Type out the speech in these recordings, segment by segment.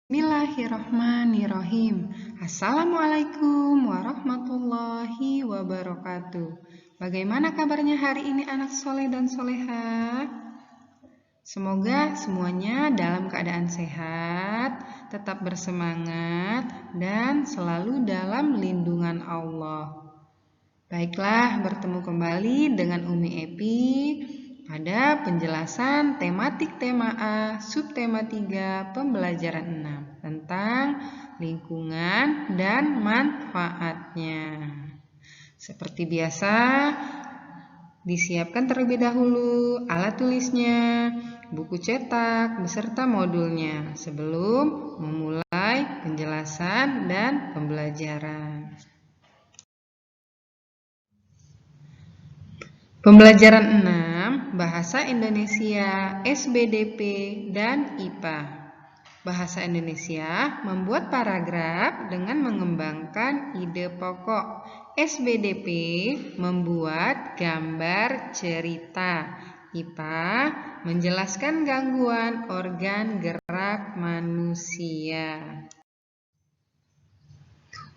Bismillahirrahmanirrahim. Assalamualaikum warahmatullahi wabarakatuh. Bagaimana kabarnya hari ini anak soleh dan soleha? Semoga semuanya dalam keadaan sehat, tetap bersemangat, dan selalu dalam lindungan Allah. Baiklah, bertemu kembali dengan Umi Epi pada penjelasan tematik tema A, subtema 3, pembelajaran 6 tentang lingkungan dan manfaatnya. Seperti biasa, disiapkan terlebih dahulu alat tulisnya, buku cetak, beserta modulnya sebelum memulai penjelasan dan pembelajaran. Pembelajaran 6, Bahasa Indonesia, SBDP, dan IPA. Bahasa Indonesia membuat paragraf dengan mengembangkan ide pokok. SBDP membuat gambar cerita. IPA menjelaskan gangguan organ gerak manusia.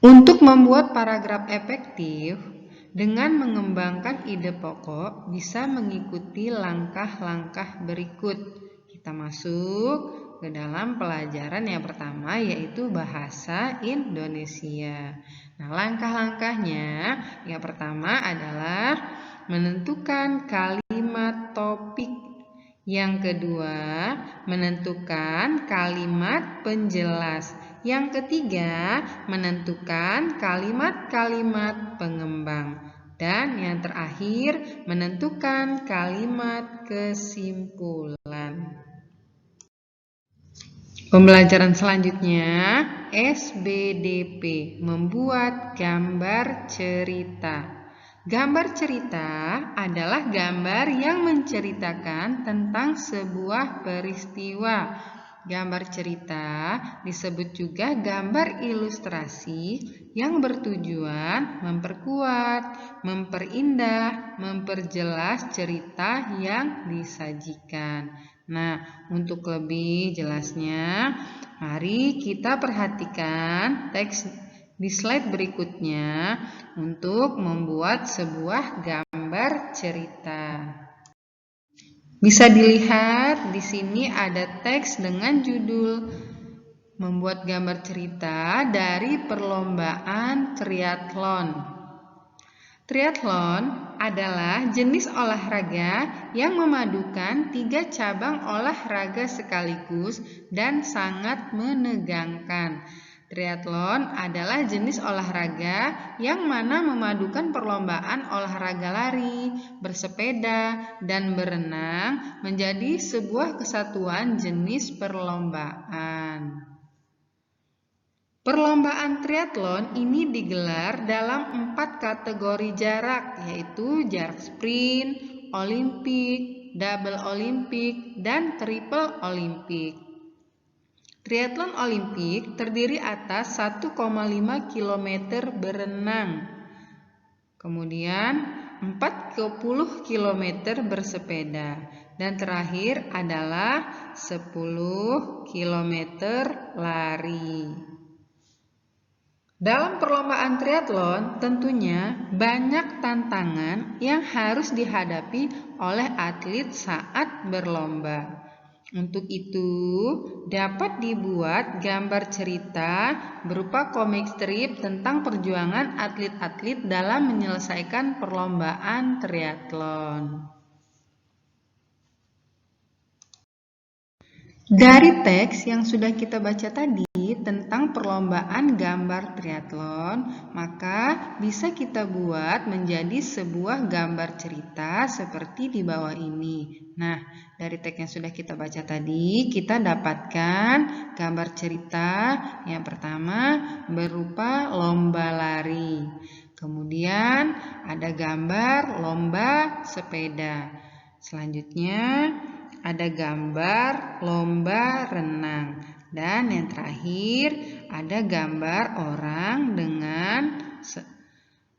Untuk membuat paragraf efektif, dengan mengembangkan ide pokok, bisa mengikuti langkah-langkah berikut. Kita masuk ke dalam pelajaran yang pertama, yaitu bahasa Indonesia. Nah, langkah-langkahnya yang pertama adalah menentukan kalimat topik. Yang kedua, menentukan kalimat penjelas. Yang ketiga, menentukan kalimat-kalimat pengembang. Dan yang terakhir, menentukan kalimat kesimpulan. Pembelajaran selanjutnya, SBDP, membuat gambar cerita. Gambar cerita adalah gambar yang menceritakan tentang sebuah peristiwa. Gambar cerita disebut juga gambar ilustrasi yang bertujuan memperkuat, memperindah, memperjelas cerita yang disajikan. Nah, untuk lebih jelasnya, mari kita perhatikan teks di slide berikutnya untuk membuat sebuah gambar cerita. Bisa dilihat di sini ada teks dengan judul membuat gambar cerita dari perlombaan triathlon. Triathlon adalah jenis olahraga yang memadukan 3 cabang olahraga sekaligus dan sangat menegangkan. Triathlon adalah jenis olahraga yang mana memadukan perlombaan olahraga lari, bersepeda, dan berenang menjadi sebuah kesatuan jenis perlombaan. Perlombaan triathlon ini digelar dalam 4 kategori jarak, yaitu jarak sprint, olimpik, double olimpik, dan triple olimpik. Triathlon olimpik terdiri atas 1,5 km berenang, kemudian 40 km bersepeda, dan terakhir adalah 10 km lari. Dalam perlombaan triathlon tentunya banyak tantangan yang harus dihadapi oleh atlet saat berlomba. Untuk itu, dapat dibuat gambar cerita berupa komik strip tentang perjuangan atlet-atlet dalam menyelesaikan perlombaan triathlon. Dari teks yang sudah kita baca tadi tentang perlombaan gambar triathlon, maka bisa kita buat menjadi sebuah gambar cerita seperti di bawah ini. Nah, dari teks yang sudah kita baca tadi, kita dapatkan gambar cerita yang pertama berupa lomba lari. Kemudian ada gambar lomba sepeda. Selanjutnya ada gambar lomba renang, dan yang terakhir ada gambar orang dengan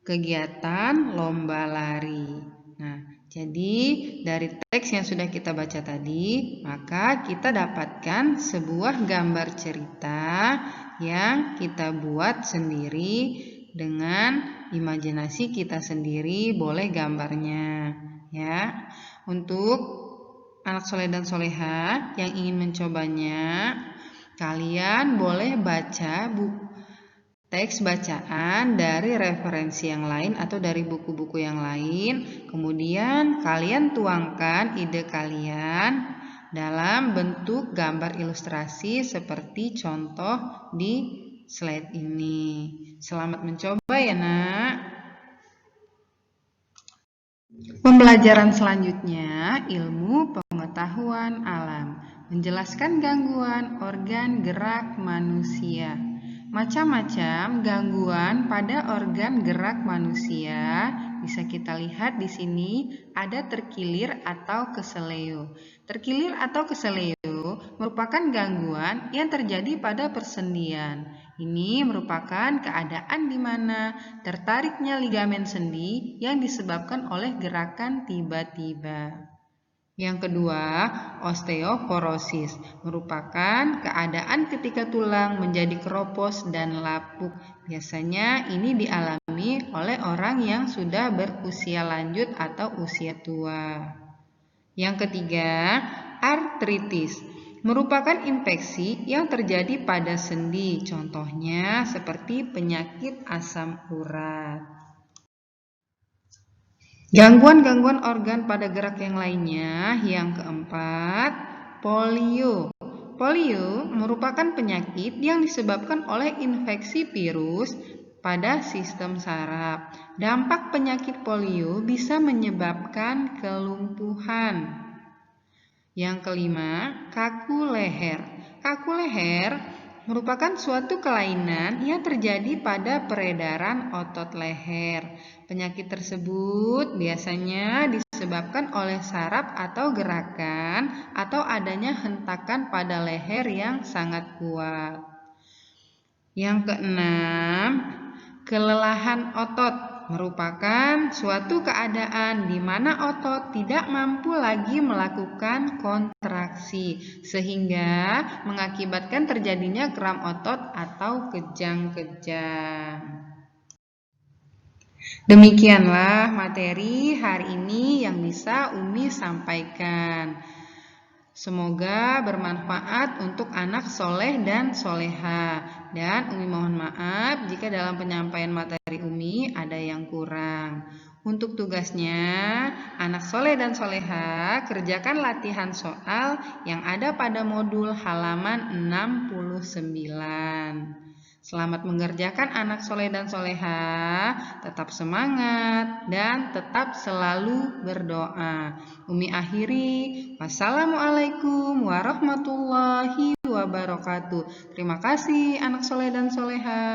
kegiatan lomba lari. Nah, Jadi, dari teks yang sudah kita baca tadi, maka kita dapatkan sebuah gambar cerita yang kita buat sendiri dengan imajinasi kita sendiri, boleh gambarnya, ya. Untuk anak soleh dan soleha yang ingin mencobanya, kalian boleh baca teks bacaan dari referensi yang lain atau dari buku-buku yang lain. Kemudian kalian tuangkan ide kalian dalam bentuk gambar ilustrasi seperti contoh di slide ini. Selamat mencoba ya nak. Pembelajaran selanjutnya, ilmu pengetahuan alam, menjelaskan gangguan organ gerak manusia. Macam-macam gangguan pada organ gerak manusia bisa kita lihat di sini ada terkilir atau keseleo. Terkilir atau keseleo merupakan gangguan yang terjadi pada persendian. Ini merupakan keadaan di mana tertariknya ligamen sendi yang disebabkan oleh gerakan tiba-tiba. Yang kedua, osteoporosis merupakan keadaan ketika tulang menjadi keropos dan lapuk. Biasanya ini dialami oleh orang yang sudah berusia lanjut atau usia tua. Yang ketiga, artritis merupakan infeksi yang terjadi pada sendi. Contohnya seperti penyakit asam urat. Gangguan-gangguan organ pada gerak yang lainnya. Yang keempat, polio. Polio merupakan penyakit yang disebabkan oleh infeksi virus pada sistem saraf. Dampak penyakit polio bisa menyebabkan kelumpuhan. Yang kelima, kaku leher. Kaku leher merupakan suatu kelainan yang terjadi pada peredaran otot leher. Penyakit tersebut biasanya disebabkan oleh saraf atau gerakan atau adanya hentakan pada leher yang sangat kuat. Yang keenam, kelelahan otot merupakan suatu keadaan di mana otot tidak mampu lagi melakukan kontraksi sehingga mengakibatkan terjadinya kram otot atau kejang-kejang. Demikianlah materi hari ini yang bisa Umi sampaikan. Semoga bermanfaat untuk anak soleh dan soleha. Dan Umi mohon maaf jika dalam penyampaian materi Umi ada yang kurang. Untuk tugasnya, anak soleh dan soleha kerjakan latihan soal yang ada pada modul halaman 69. Selamat mengerjakan anak soleh dan soleha, tetap semangat dan tetap selalu berdoa. Umi akhiri, wassalamualaikum warahmatullahi wabarakatuh. Terima kasih anak soleh dan soleha.